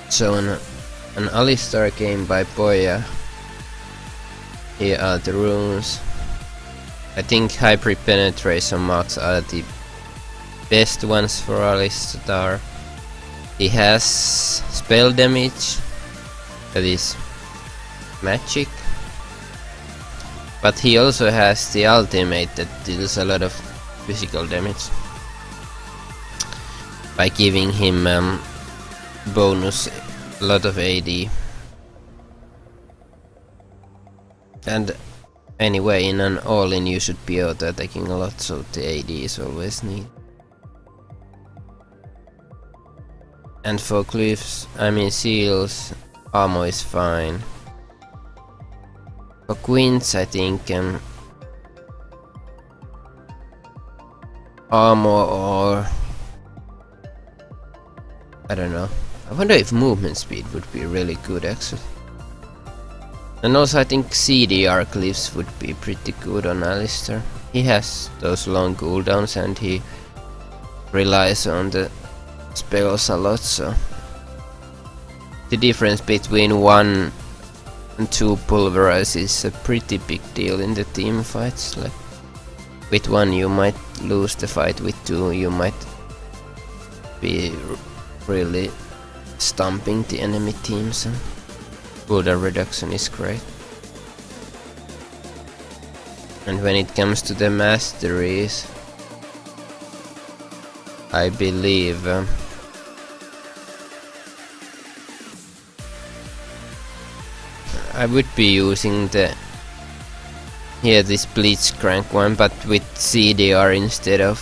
So an Alistar game by Boya. Here are the runes. I think hybrid penetration marks are the best ones for Alistar. He has spell damage, that is magic, but he also has the ultimate that deals a lot of physical damage by giving him bonus a lot of AD. And anyway, in an all-in you should be auto-attacking a lot, so the AD is always needed. And for glyphs, I mean seals, armor is fine. For queens, I think armor or I don't know. I wonder if movement speed would be really good actually. And also I think CDR glyphs would be pretty good on Alistar. He has those long cooldowns and he relies on the spells a lot, so the difference between 1 and 2 pulverize is a pretty big deal in the team fights. Like with 1 you might lose the fight, with 2 you might be really stomping the enemy teams, and cooldown reduction is great. And when it comes to the masteries, I believe I would be using this Blitzcrank one, but with CDR instead of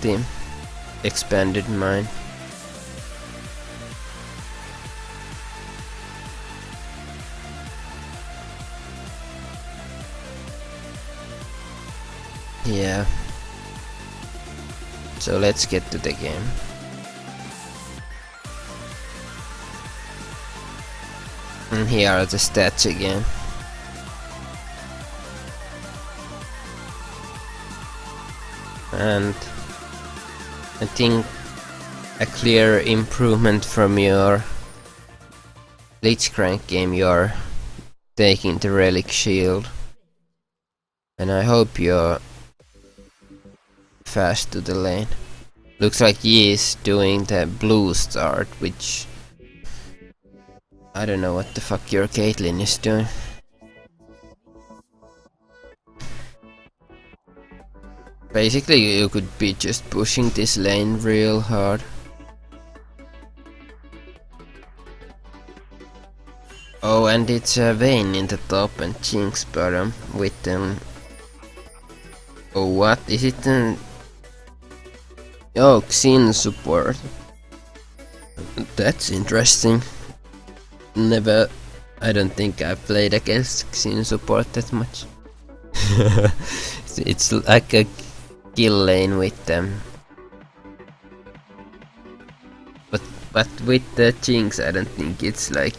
the expanded mine. Yeah. So let's get to the game. And here are the stats again. And I think a clear improvement from your Blitzcrank game, you're taking the relic shield. And I hope you're fast to the lane. Looks like he is doing the blue start, which I don't know what the fuck your Caitlyn is doing. Basically you could be just pushing this lane real hard. Oh, and it's a Vayne in the top and Jinx bottom with them. Oh, what is it then? Oh, Xin support. That's interesting. I don't think I've played against Xin support that much. It's like a kill lane with them. But with the Jinx I don't think it's like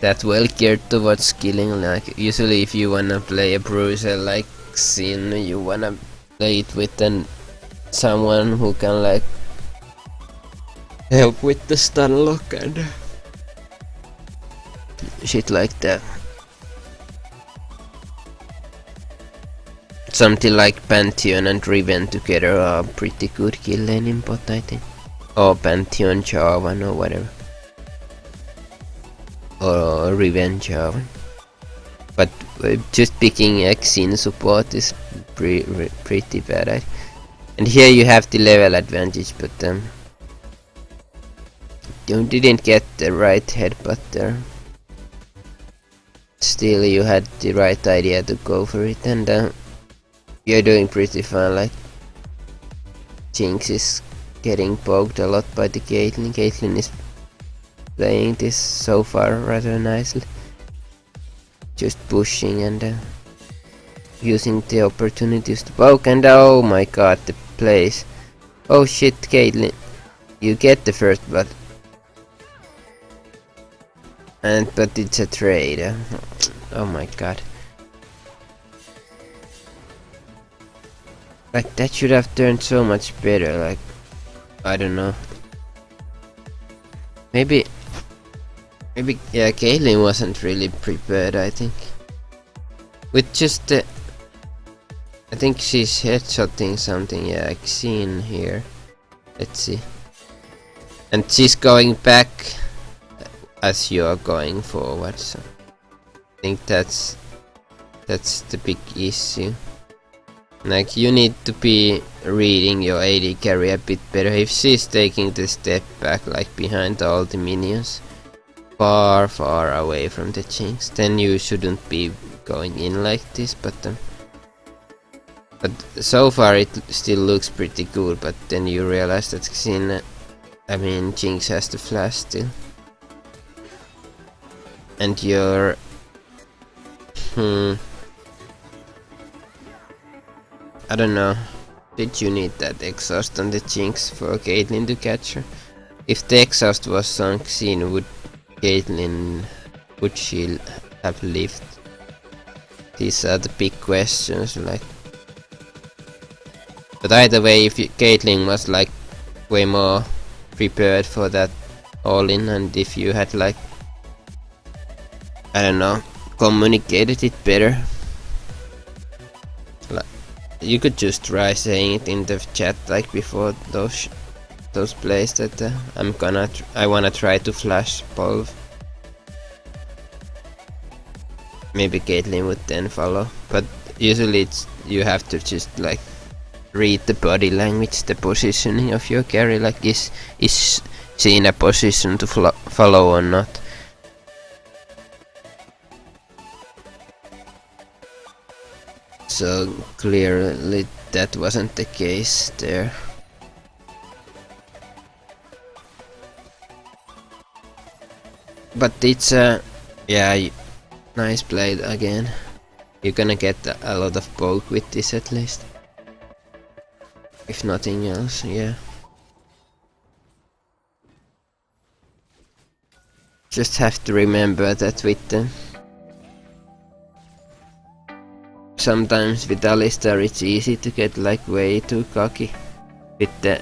that well geared towards killing. Like usually if you wanna play a bruiser like Xin, you wanna play it with someone who can like help with the stun lock and shit like that. Something like Pantheon and Riven together are pretty good kill lane in bot, I think. Or Pantheon Jarvan or whatever. Or Riven Jarvan. But just picking Xin support is pretty bad. And here you have the level advantage, but you didn't get the right headbutt there. Still you had the right idea to go for it, and you're doing pretty fine. Like Jinx is getting poked a lot by the Caitlyn. Caitlyn is playing this so far rather nicely. Just pushing and using the opportunities to poke, and oh my god, the plays. Oh shit, Caitlyn, you get the first blood. But it's a trade. Oh my god. Like that should have turned so much better. Like I don't know. Maybe yeah, Caitlyn wasn't really prepared, I think. With just the... I think she's headshotting something, yeah, I've seen here. Let's see. And she's going back as you're going forward, so... I think that's the big issue. Like, you need to be reading your AD carry a bit better. If she's taking the step back, like behind all the minions, far away from the Jinx, then you shouldn't be going in like this, but so far it still looks pretty good, but then you realize that Jinx has the flash still. And you're... I don't know. Did you need that exhaust on the Jinx for Caitlyn to catch her? If the exhaust was sunk in, would she have lived? These are the big questions, like. But either way, if Caitlyn was like way more prepared for that all-in, and if you had like, I don't know, communicated it better. Like, you could just try saying it in the chat like before those plays that I wanna try to flash both. Maybe Caitlyn would then follow, but usually you have to just like read the body language, the positioning of your carry, like is she in a position to follow or not. So clearly that wasn't the case there. But it's yeah, nice play again. You're gonna get a lot of poke with this at least. If nothing else, yeah. Just have to remember that with them. Sometimes with Alistar it's easy to get like way too cocky with the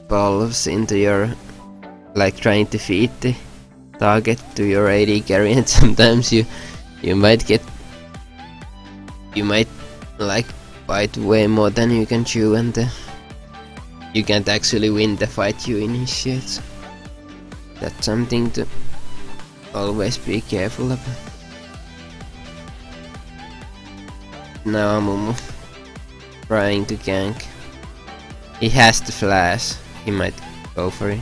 balls into your, like trying to feed the target to your AD carry, and sometimes you might like bite way more than you can chew, and you can't actually win the fight you initiate. So that's something to always be careful about. Now Amumu trying to gank. He has the flash, he might go for it.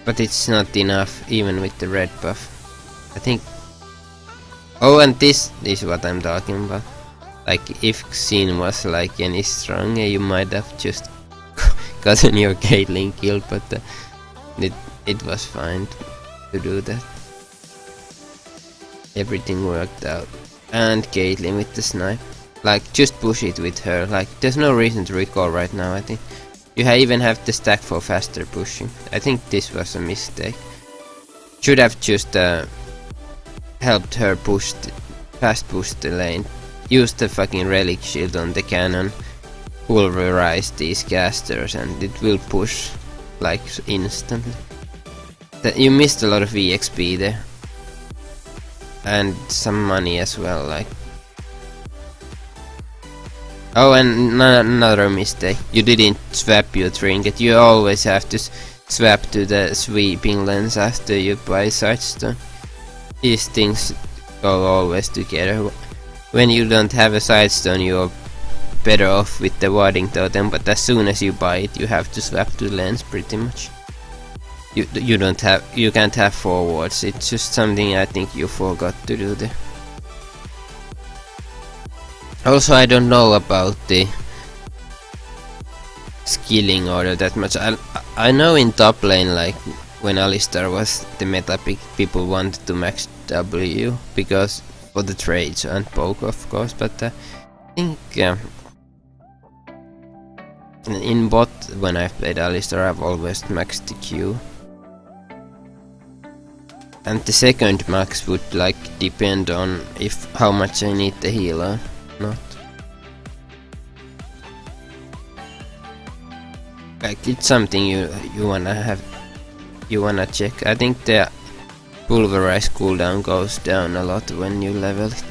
But it's not enough, even with the red buff. I think... Oh, and this is what I'm talking about. Like, if Xin was like any stronger, you might have just gotten your Caitlyn killed, but it was fine to do that. Everything worked out. And Caitlyn with the snipe. Like, just push it with her. Like, there's no reason to recall right now, I think. You even have the stack for faster pushing. I think this was a mistake. Should have just helped her fast push the lane. Use the fucking relic shield on the cannon. Pulverize these casters and it will push like instantly. You missed a lot of EXP there. And some money as well, like. Oh, and another mistake. You didn't swap your trinket. You always have to swap to the sweeping lens after you buy Sightstone. These things go always together. When you don't have a Sightstone, you're better off with the warding totem, but as soon as you buy it, you have to swap to lens pretty much. You can't have forwards. It's just something I think you forgot to do there. Also, I don't know about the skilling order that much. I know in top lane, like when Alistar was the meta pick, people wanted to max W because for the trades and poke, of course. But I think in bot, when I've played Alistar, I've always maxed the Q. And the second max would like depend on how much I need the heal or not. Like it's something you wanna have, you wanna check. I think the pulverize cooldown goes down a lot when you level it.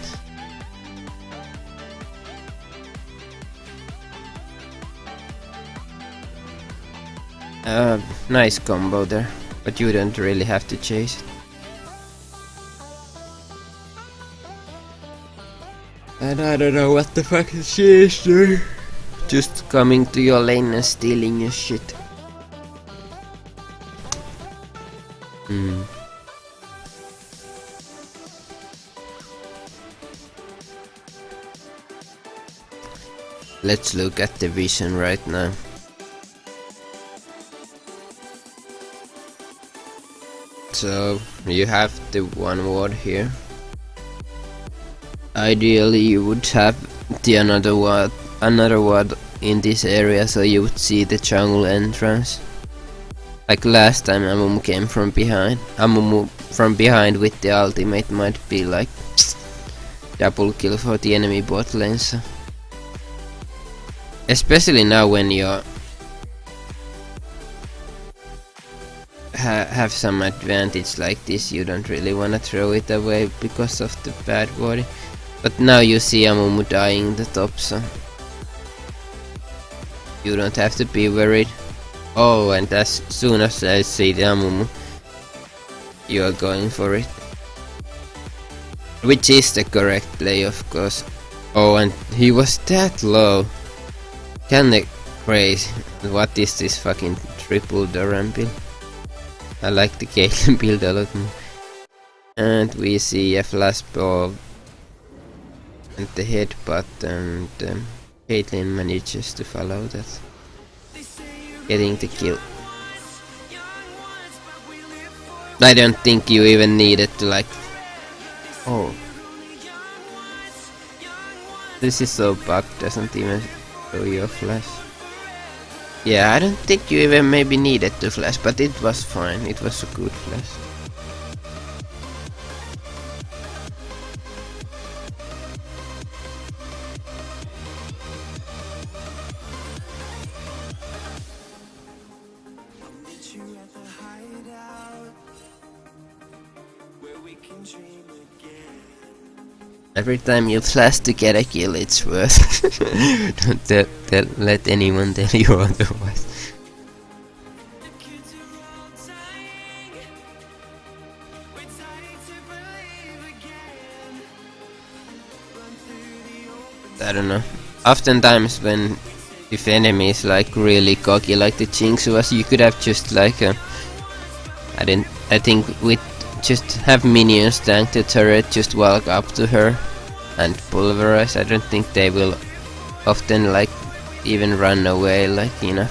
Nice combo there, but you don't really have to chase it. And I don't know what the fuck she is doing. Just coming to your lane and stealing your shit. Let's look at the vision right now. So you have the one ward here. Ideally you would have the another ward in this area, so you would see the jungle entrance. Like last time Amumu came from behind. Amumu from behind with the ultimate might be like double kill for the enemy bot lane. So. Especially now when you have some advantage like this, you don't really wanna throw it away because of the bad warding. But now you see Amumu dying in the top, so you don't have to be worried. Oh, and as soon as I see the Amumu, you are going for it. Which is the correct play, of course. Oh, and he was that low. Kinda crazy. What is this fucking triple Duran build? I like the Caitlyn build a lot more. And we see a flash ball and the headbutt, and Caitlyn manages to follow that, getting the kill. I don't think you even needed to like... Oh. This is so bugged, doesn't even show you a flash. Yeah, I don't think you even maybe needed to flash, but it was fine, it was a good flash. Every time you flash to get a kill, it's worth. Don't let anyone tell you otherwise. I don't know. Oftentimes when if enemy is like really cocky like the Jinx was, you could have just like I think with just have minions tank the turret, just walk up to her and pulverize. I don't think they will often like even run away like enough.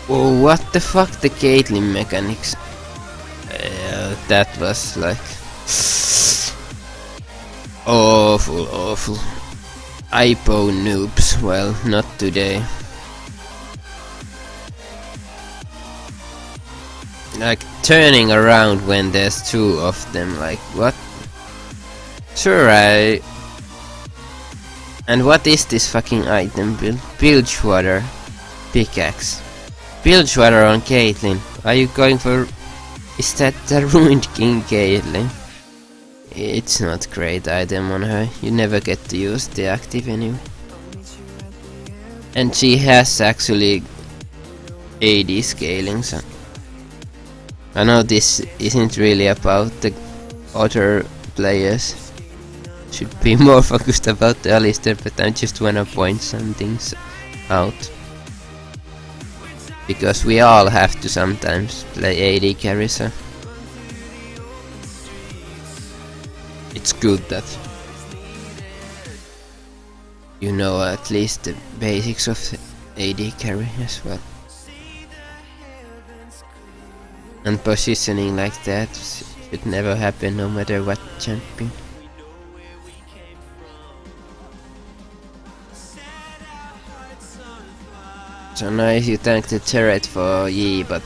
Oh, what the fuck, the Caitlyn mechanics. That was like awful. IPO noobs, well, not today. Like turning around when there's two of them, like what? Sure, and what is this fucking item build? Bilgewater pickaxe. Bilgewater on Caitlyn. Are you going for... Is that the ruined King Caitlyn? It's not great item on her, you never get to use the active anyway. And she has actually AD scaling, so... I know this isn't really about the other players. Should be more focused about the Alistar, but I just wanna point some things out. Because we all have to sometimes play AD carry, so... It's good that you know at least the basics of the AD carry as well. And positioning like that should never happen no matter what champion. So nice, you tanked the turret for Yi, but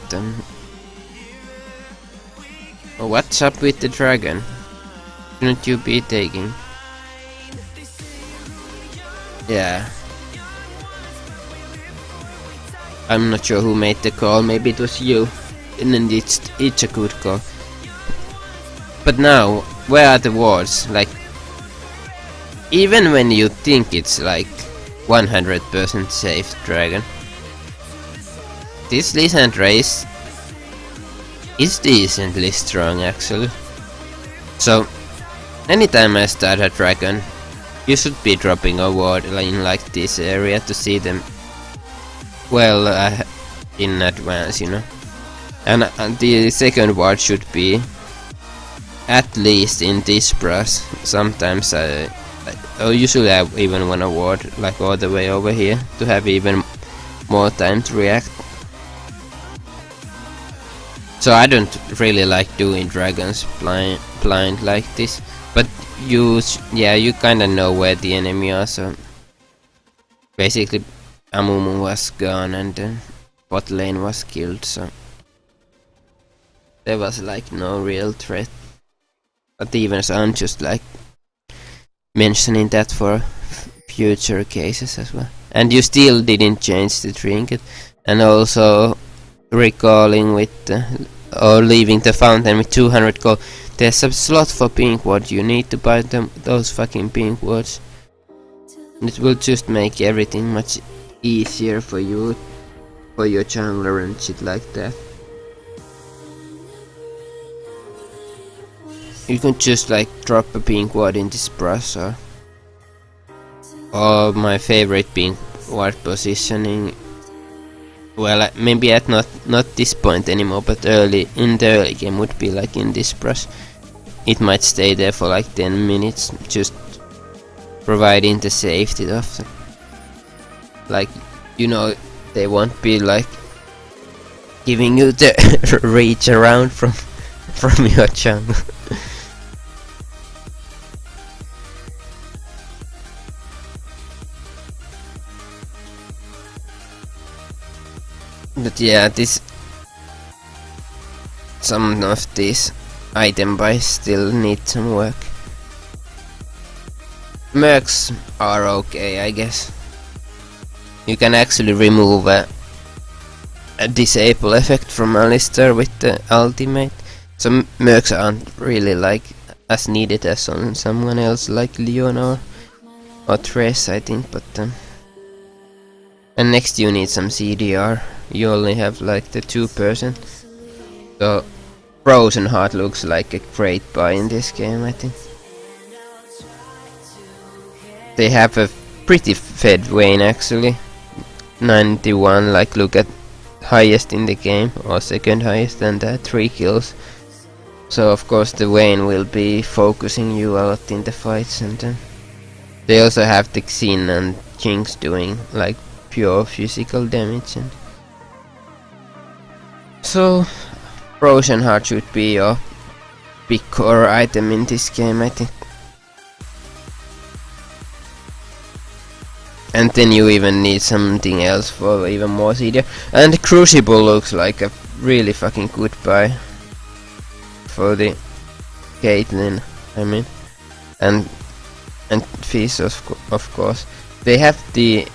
what's up with the dragon? Shouldn't you be taking? Yeah. I'm not sure who made the call, maybe it was you. And then it's a good call. But now, where are the wards? Like, even when you think it's like 100% safe dragon, this Lysandra is decently strong actually. So, anytime I start a dragon, you should be dropping a ward in like this area to see them well in advance, you know. And the second ward should be at least in this brush. Sometimes I usually I even want a ward like all the way over here to have even more time to react. So I don't really like doing dragons blind like this, but you kinda know where the enemy are. So basically Amumu was gone and bot lane was killed, so there was like no real threat. But even so, I'm just like mentioning that for future cases as well. And you still didn't change the trinket, and also recalling with or leaving the fountain with 200 gold. There's a slot for pink ward. You need to buy those fucking pink wards. It will just make everything much easier for you, for your jungler and shit like that. You can just like drop a pink ward in this brush, or my favorite pink ward positioning. Well, maybe at not this point anymore, but early in the early game would be like in this brush. It might stay there for like 10 minutes, just providing the safety of them. Like, you know, they won't be like giving you the reach around from your jungle. But yeah, some of these item buys still need some work. Mercs are okay, I guess. You can actually remove a disable effect from Alistar with the ultimate. So mercs aren't really like as needed as on someone else like Leon or Thresh, I think, but and next you need some CDR. You only have like the 2%. So Frozen Heart looks like a great buy in this game, I think. They have a pretty fed Vayne actually. 91, like look at highest in the game, or second highest, and 3 kills. So of course the Vayne will be focusing you a lot in the fights, and they also have the Xin and Jinx doing like pure physical damage. And so Frozen Heart should be your big core item in this game, I think. And then you even need something else for even more CDR. And Crucible looks like a really fucking good buy for the Caitlyn, I mean, and Fizz of course. They have the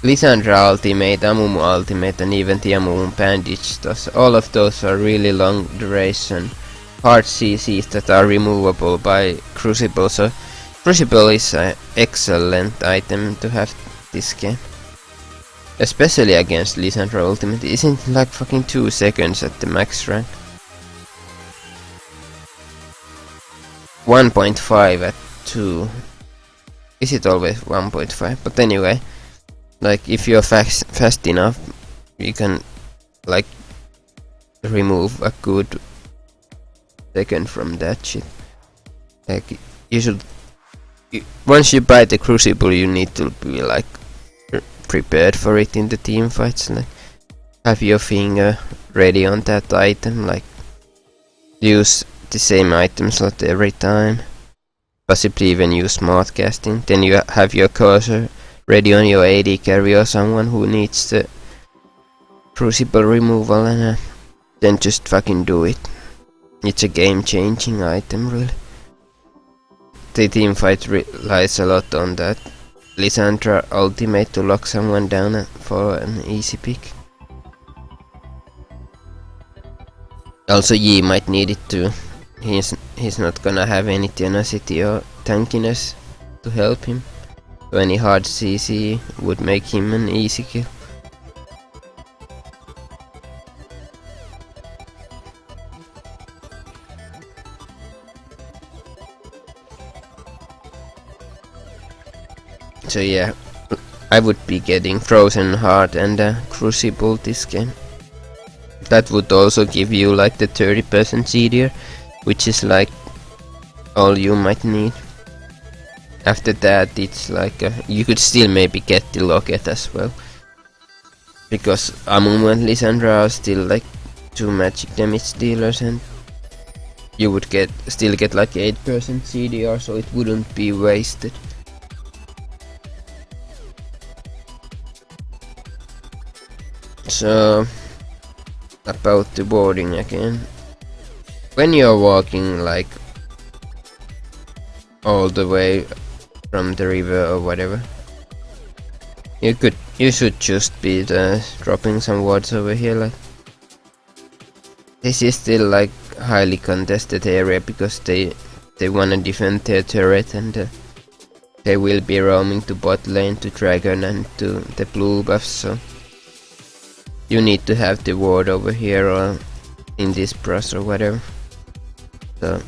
Lysandra ultimate, Amumu ultimate, and even the Amumu bandage. All of those are really long duration hard CCs that are removable by Crucible. So Crucible is an excellent item to have this game, especially against Lysandra ultimate. Isn't like fucking 2 seconds at the max rank. 1.5 at 2. Is it always 1.5? But anyway, like if you're fast enough, you can like remove a good second from that shit. Like you should, once you buy the Crucible, you need to be like prepared for it in the team fights. Like have your finger ready on that item, like use the same item slot every time, possibly even use smart casting. Then you have your cursor ready on your AD carry or someone who needs the Crucible removal, and then just fucking do it. It's a game changing item, really. the team fight relies a lot on that Lysandra ultimate to lock someone down for an easy pick. Also Yi might need it too. He's not gonna have any tenacity or tankiness to help him. So any hard CC would make him an easy kill. So yeah, I would be getting Frozen Heart and a Crucible this game. That would also give you like the 30% CDR, which is like all you might need. After that it's like you could still maybe get the Locket as well. Because Amumu and Lysandra are still like 2 magic damage dealers and you would still get like 8% CDR, so it wouldn't be wasted. So about the boarding again. When you're walking like all the way from the river or whatever, you should just be dropping some wards over here. Like this is still like highly contested area because they wanna defend their turret and they will be roaming to bot lane, to dragon and to the blue buffs, so you need to have the ward over here or in this brush or whatever. So,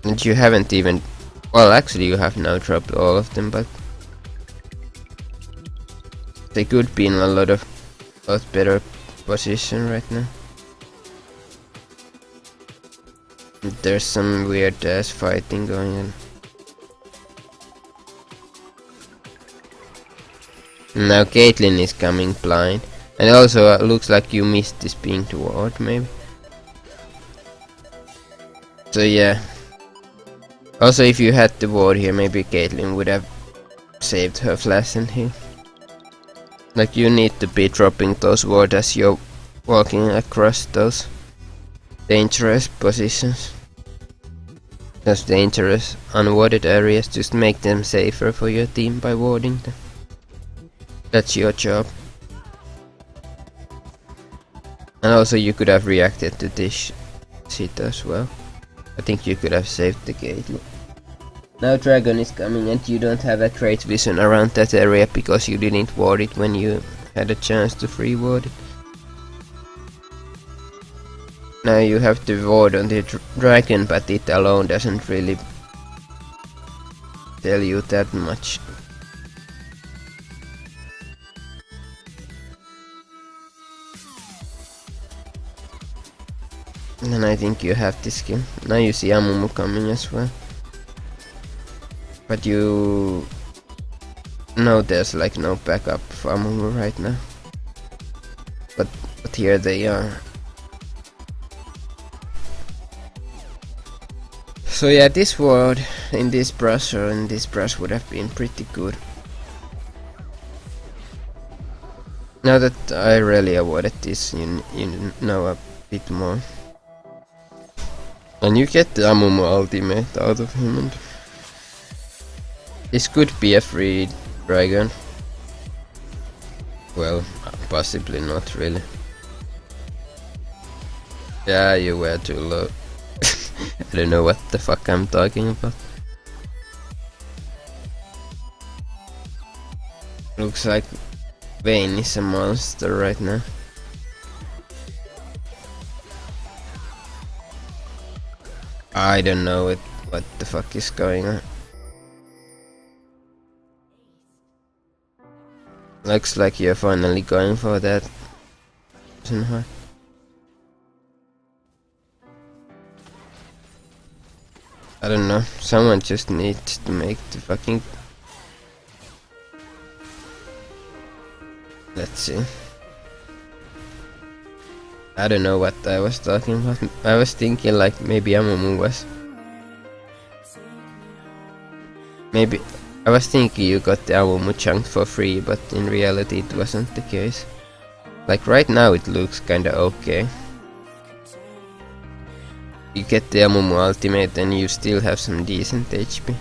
and you haven't even, well actually you have now dropped all of them, but they could be in a lot better position right now. There's some weird ass fighting going on. Now Caitlyn is coming blind, and also looks like you missed this pinged ward maybe. So yeah. Also if you had the ward here, maybe Caitlyn would have saved her flash and heal. Like you need to be dropping those wards as you're walking across those dangerous positions. Those dangerous unwarded areas, just make them safer for your team by warding them. That's your job. And also you could have reacted to this shit as well. I think you could have saved the gate. Now dragon is coming and you don't have a great vision around that area because you didn't ward it when you had a chance to free ward it. Now you have to ward on the dragon, but it alone doesn't really tell you that much. And I think you have this skill. Now you see Amumu coming as well. But you know there's like no backup for Amumu right now. But here they are. So yeah, this ward in this brush or in this brush would have been pretty good. Now that I really avoided this, you know a bit more. And you get the Amumu ultimate out of him, and this could be a free dragon. Well, possibly not really. Yeah, you were too low. I don't know what the fuck I'm talking about. Looks like Vayne is a monster right now. I don't know what the fuck is going on. Looks like you're finally going for that. I don't know, someone just needs to make the fucking... Let's see. I don't know what I was talking about. I was thinking like maybe Amumu was... Maybe... I was thinking you got the Amumu chunk for free, but in reality it wasn't the case. Like right now it looks kinda okay. you get the Amumu ultimate and you still have some decent HP.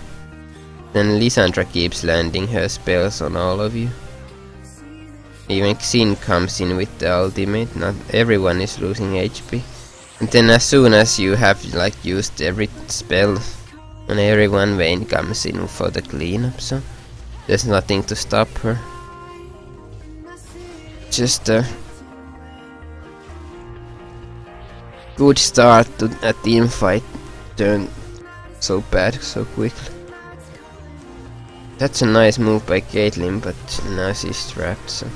Then Lysandra keeps landing her spells on all of you. Even Xin comes in with the ultimate, not everyone is losing HP. And then as soon as you have like used every spell on everyone, Vayne comes in for the cleanup, so there's nothing to stop her. Just a good start to a team fight turned so bad so quickly. That's a nice move by Caitlyn, but now she's trapped, so.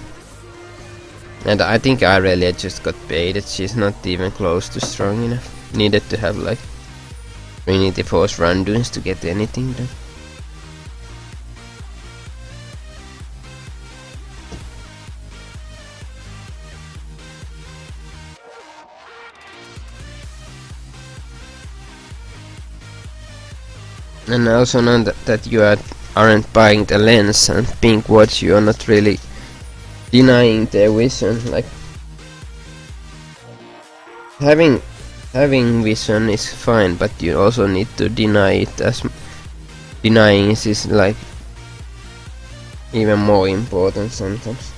And I think Aurelia just got baited, she's not even close to strong enough. Needed to have like Trinity Force Randuins to get anything done. And also know that you aren't buying the lens and pink wards, you are not really denying their vision. Like having vision is fine, but you also need to deny it, as denying is like even more important sometimes.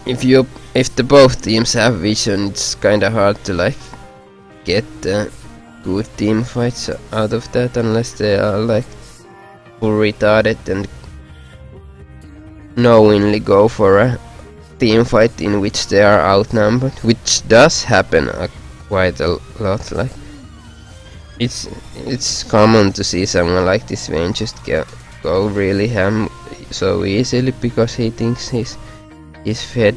If the both teams have vision, it's kinda hard to like get good team fights out of that, unless they are like full retarded and knowingly go for a team fight in which they are outnumbered, which does happen quite a lot. Like it's common to see someone like this Vayne just go really ham so easily because he thinks he's fed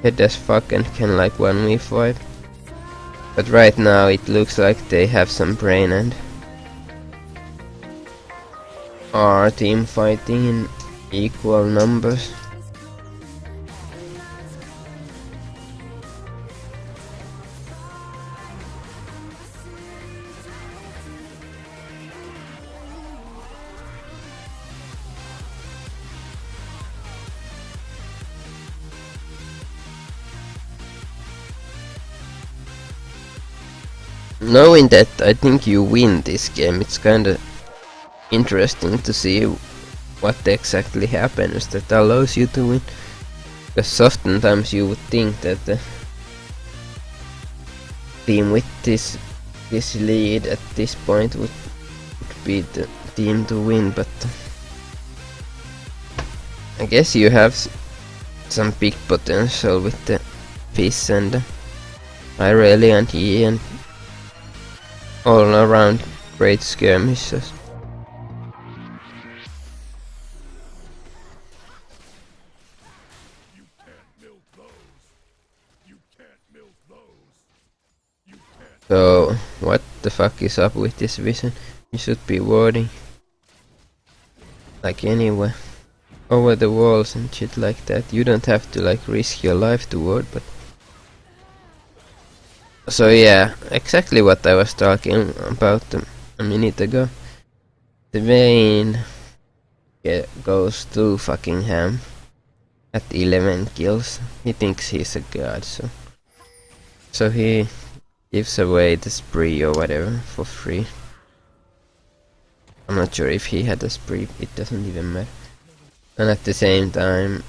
as fuck and can like 1v5. But right now it looks like they have some brain and are team fighting in equal numbers. Knowing that, I think you win this game. It's kinda interesting to see what exactly happens that allows you to win. Because oftentimes you would think that the team with this lead at this point would be the team to win, but I guess you have some big potential with the Fizz and Irelia and E and all around great skirmishes. So what the fuck is up with this vision? You should be warding like anywhere over the walls and shit like that. You don't have to like risk your life to ward, but so yeah, exactly what I was talking about a minute ago. The Vayne goes too fucking ham at 11 kills. He thinks he's a god, so he gives away the spree or whatever for free. I'm not sure if he had a spree, it doesn't even matter. And at the same time,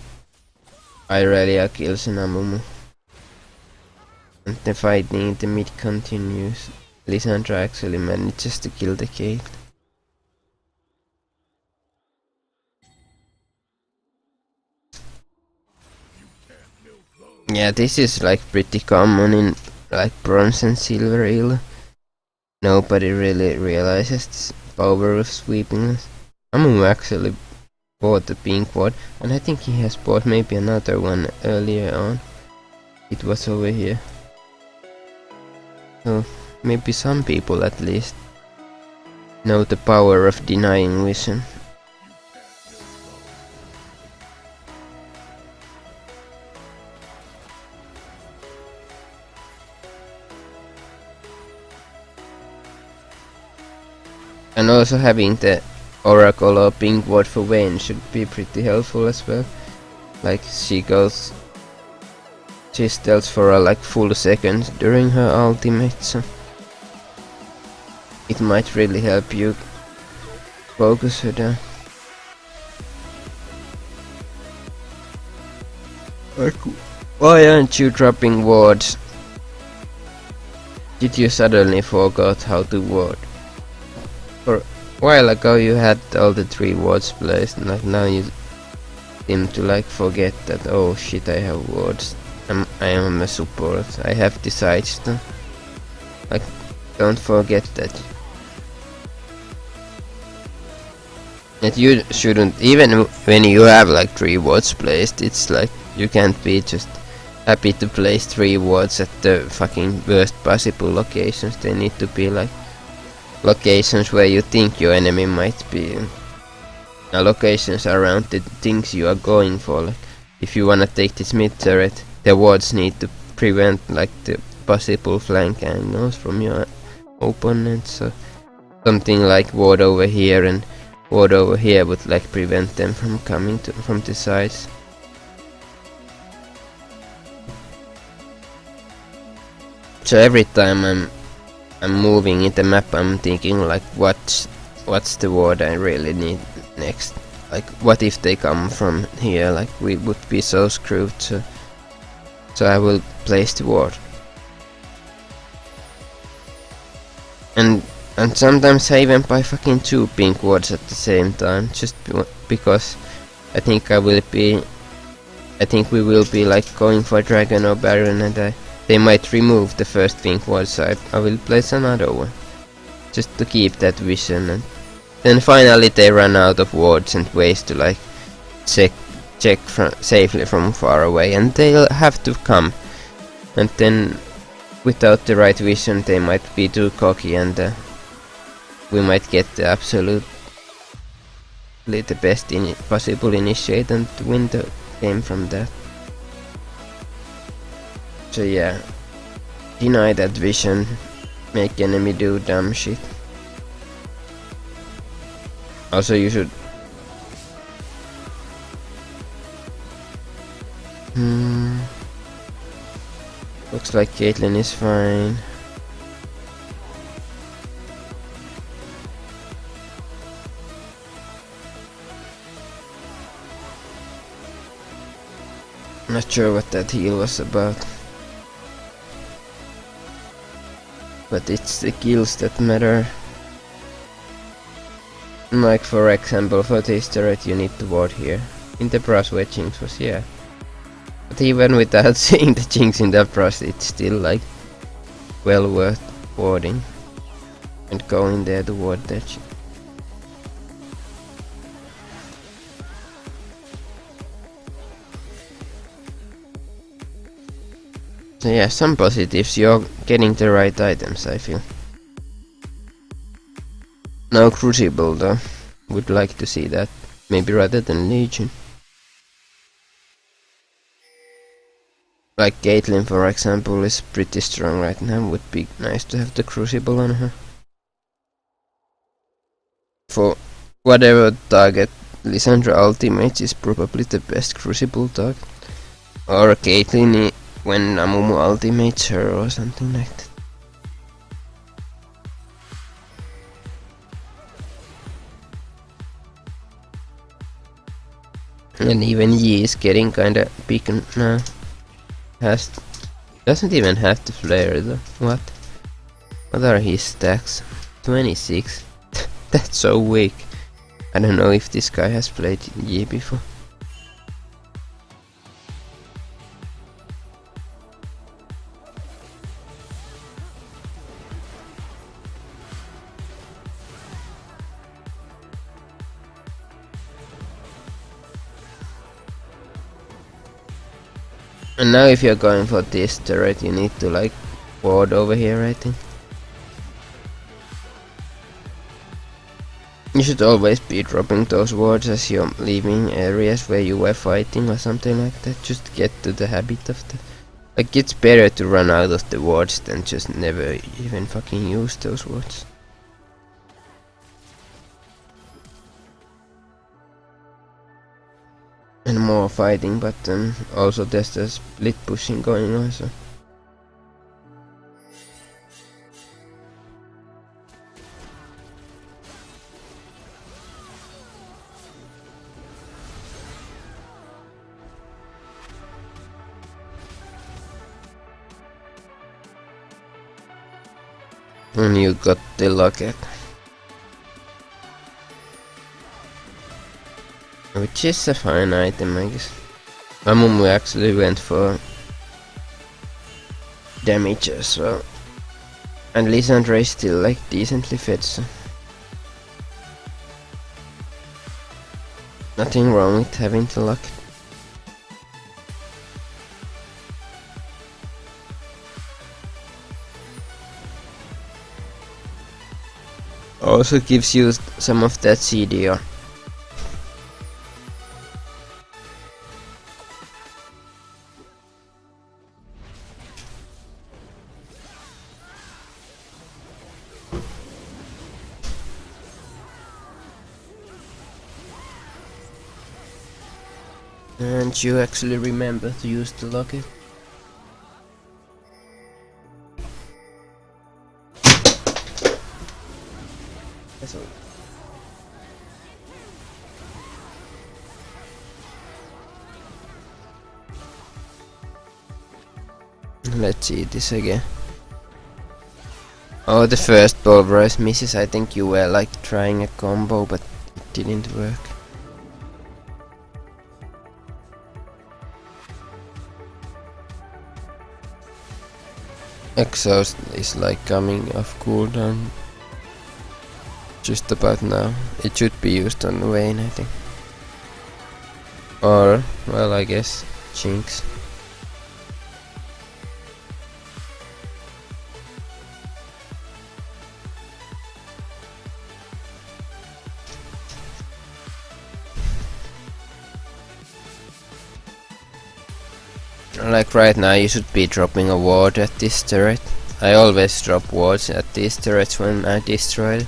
Irelia kills Namumu. And the fighting in the mid continues. Lysandra actually manages to kill the Kate. Yeah, this is like pretty common in like bronze and silver elo. Nobody really realizes the power of sweeping us. Amumu actually bought the pink ward, and I think he has bought maybe another one earlier on. It was over here. So maybe some people at least know the power of denying vision. And also having the Oracle or pink ward for Vayne should be pretty helpful as well. Like she steals for a like full second during her ultimate, so it might really help you focus her down. Like, why aren't you dropping wards? Did you suddenly forgot how to ward? For a while ago you had all the 3 wards placed, and like now you seem to like forget that, oh shit, I have wards. I am a support. I have the sidestone. Like, don't forget that. That you shouldn't, even when you have like 3 wards placed, it's like you can't be just happy to place 3 wards at the fucking worst possible locations. They need to be like locations where you think your enemy might be. Locations around the things you are going for. Like, if you wanna take this mid turret, the wards need to prevent like the possible flank angles from your opponent. So something like ward over here and ward over here would like prevent them from coming from the sides. So every time I'm moving in the map, I'm thinking like, what's the ward I really need next? Like, what if they come from here? Like, we would be so screwed. So I will place the ward. And sometimes I even buy fucking 2 pink wards at the same time, just because I think we will be like going for Dragon or Baron, and they might remove the first pink ward, so I will place another one, just to keep that vision. And then finally they run out of wards and ways to like check safely from far away, and they'll have to come. And then without the right vision they might be too cocky, and we might get the absolutely the best possible initiate and win the game from that. So yeah, deny that vision, make enemy do dumb shit. Also you should looks like Caitlyn is fine. Not sure what that heal was about, but it's the kills that matter. Like for example, for this turret you need to ward here. In the brush where Jinx was, yeah. But even without seeing the Jinx in the brush, it's still like well worth warding and going there to ward that shit. So yeah, some positives, you're getting the right items, I feel. No Crucible though, would like to see that, maybe rather than Legion. Like Caitlyn for example is pretty strong right now, would be nice to have the Crucible on her. For whatever target, Lissandra ultimate is probably the best Crucible target. Or Caitlyn when Amumu ultimates her or something like that. And even Yi is getting kinda big now. Doesn't even have the flare though. What are his stacks? 26? That's so weak. I don't know if this guy has played Yi before. And now if you're going for this turret, you need to like ward over here, I think. You should always be dropping those wards as you're leaving areas where you were fighting or something like that. Just get to the habit of that. Like, it's better to run out of the wards than just never even fucking use those wards. and more fighting, but also there's the split pushing going on, so. And you got the locket, which is a fine item, I guess. Mamumu actually went for damage as well, and Lysandra is still like decently fed, so nothing wrong with having the locket. Also gives you some of that CDR. And you actually remember to use the locket. That's all. Let's see this again. Oh, the first pulverize misses. I think you were like trying a combo, but it didn't work. Exhaust is like coming off cooldown just about now. It should be used on Vayne, I think. Or, well, I guess Jinx. Like right now you should be dropping a ward at this turret. I always drop wards at these turrets when I destroy it.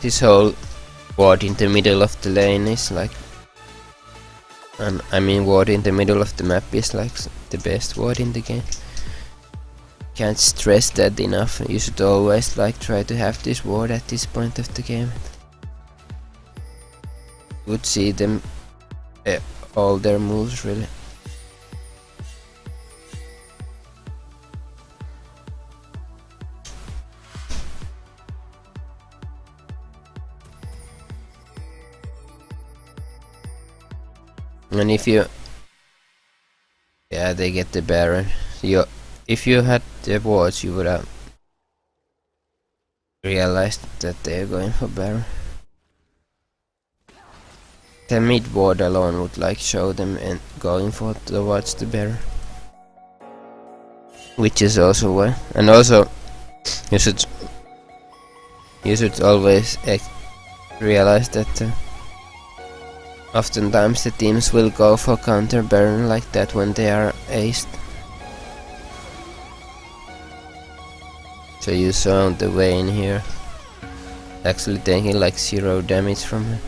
This whole ward in the middle of the lane is like... I mean ward in the middle of the map is like the best ward in the game. Can't stress that enough. You should always like try to have this ward at this point of the game. Would see them all their moves really. And if you... yeah, they get the Baron. If you had the wards, you would have realized that they're going for Baron. The mid ward alone would like show them and going for towards the Baron. Which is also why. And also, you should always realize that oftentimes the teams will go for counter Baron like that when they are aced. So you saw the Vayne here actually taking like 0 damage from her.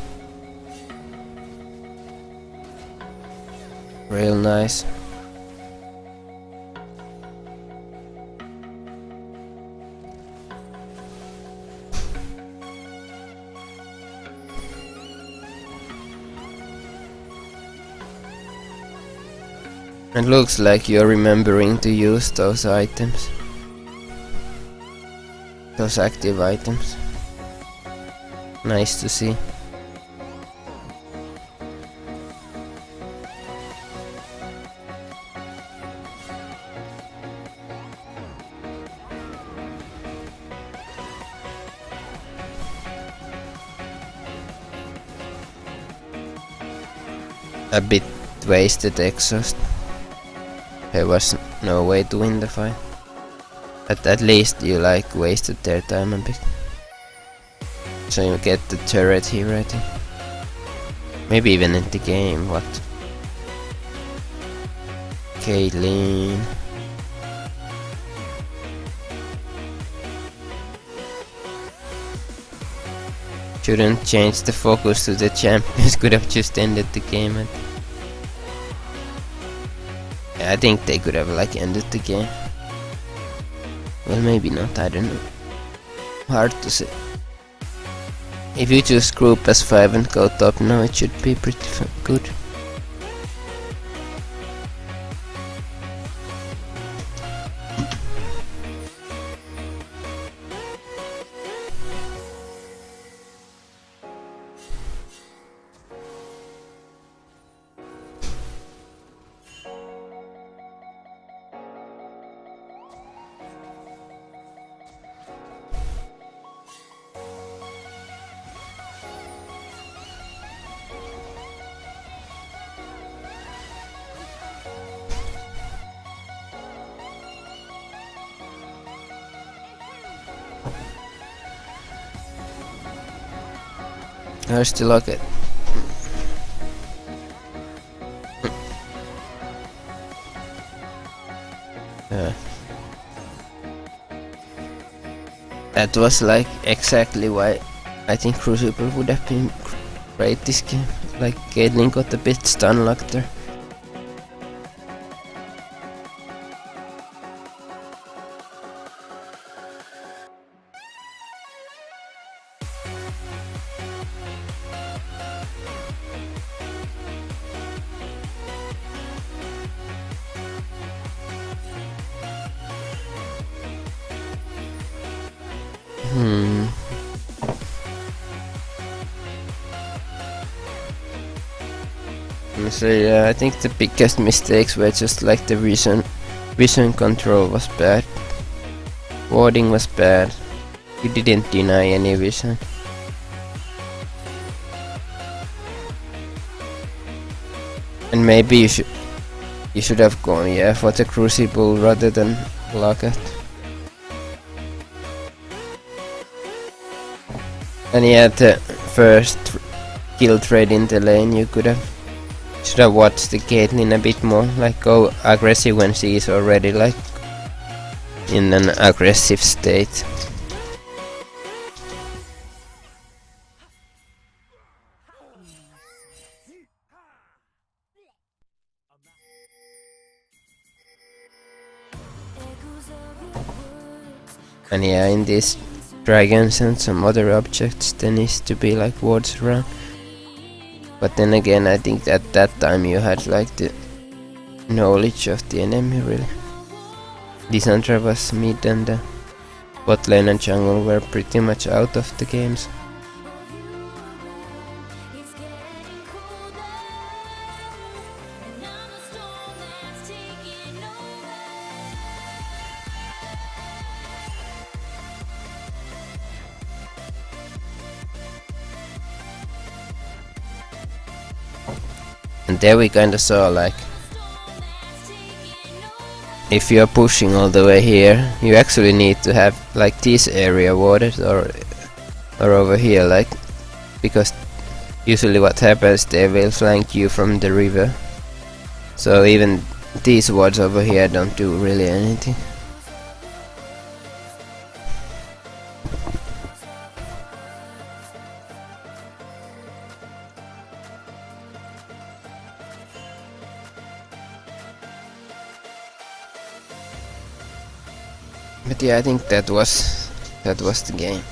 Real nice. It looks like you're remembering to use those items. Those active items. Nice to see. A bit wasted exhaust. There was no way to win the fight. But at least you like wasted their time a bit. So you get the turret here, I think. Maybe even in the game, what? Caitlyn. Shouldn't change the focus to the champions, could have just ended the game. And yeah, I think they could have like ended the game. Well, maybe not, I don't know. Hard to say. If you choose group S5 and go top now, it should be pretty good. I still lock it. That was like exactly why I think Crucible would have been great this game. Like Caitlyn got a bit stun locked there. So yeah, I think the biggest mistakes were just like the vision control was bad, warding was bad, you didn't deny any vision. And maybe you should have gone for the Crucible rather than Locket. And yeah, the first kill trade in the lane you should have watched the Caitlyn a bit more, like go aggressive when she is already like in an aggressive state. And yeah, in these dragons and some other objects there needs to be like wards around. But then again, I think at that time you had like the knowledge of the enemy really. Lissandra was mid and the bot lane and jungle were pretty much out of the games. And there we kinda saw like, if you're pushing all the way here, you actually need to have like this area warded or over here, like, because usually what happens, they will flank you from the river. So even these wards over here don't do really anything. But yeah, I think that was the game.